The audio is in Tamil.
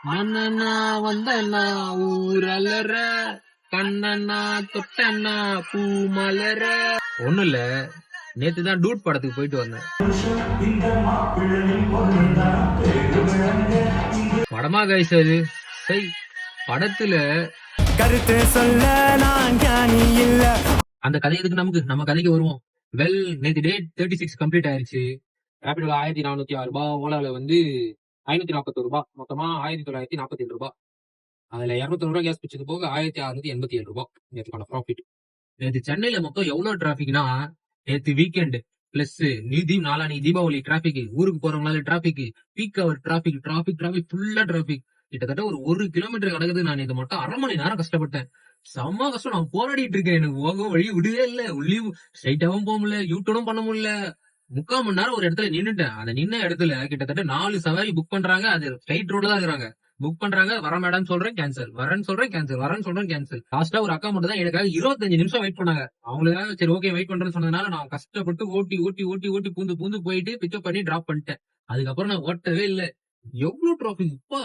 மன்னனா வந்தனா ஊரலற கண்ணனா தொட்டனா பூ மலர. ஒண்ணும் இல்ல, நேத்துதான் டூட் படத்துக்கு போயிட்டு வந்தேன். படமா கைஸ் அது? சரி, படத்துல கருத்து சொல்ல நான் ஞானி இல்ல. அந்த கதை எதுக்கு நமக்கு? நம்ம கதைக்கு வருவோம். வெல், நேத்து டேட் 36 கம்ப்ளீட் ஆயிருச்சு. ரேபிடோல 1406 ரூபாய், ஓலால வந்து 541 ரூபாய், மொத்தமா 1947 ரூபாய். அதுல 200 ரூபாய் கேஸ் பிச்சது போக 1687 ரூபாய் நேற்றுக்கான ப்ராஃபிட். நேற்று சென்னையில மொத்தம் எவ்வளவு டிராபிக்னா, நேற்று வீக்கெண்ட் பிளஸ் நாளானி தீபாவளி டிராபிக், ஊருக்கு போறவங்களால டிராபிக், பீக் அவர் டிராபிக் டிராபிக் டிராபிக் ஃபுல்லா டிராபிக். கிட்டத்தட்ட ஒரு கிலோமீட்டர் கிடக்குது. நான் இது மட்டும் 1/2 மணி நேரம் கஷ்டப்பட்டேன். செம்ம கஷ்டம். நான் போராடிட்டு இருக்கேன். எனக்கு போக வழி விடவே இல்ல. உள்ளியும் ஸ்ட்ரைட்டாவும் போக முடியல, யூட்டனும் பண்ண முடியல. 3/4 மணி நேரம் ஒரு இடத்துல நின்னுட்டேன். அந்த நின்ன இடத்துல கிட்டத்தட்ட 4 சவாரி புக் பண்றாங்க. அது ஸ்ட்ரைட் ரோடு தான் இருக்கிறாங்க. புக் பண்றாங்க, வர மேடம் சொல்றேன் கேன்சல், வரேன்னு சொல்றேன் கேன்சல், வரேன்னு சொல்றேன் கேன்சல். லாஸ்டா ஒரு அக்கா மட்டும் தான் எனக்காக 25 நிமிஷம் வெயிட் பண்ணாங்க. அவங்களுக்காக சரி ஓகே வெயிட் பண்றேன்னு சொன்னதுனால நான் கஷ்டப்பட்டு ஓட்டி ஓட்டி ஓட்டி ஓட்டி பூந்து பூந்து போயிட்டு பிக்கப் பண்ணி டிராப் பண்ணிட்டேன். அதுக்கப்புறம் நான் ஓட்டவே இல்லை. எவ்வளவு டிராபிக் இப்ப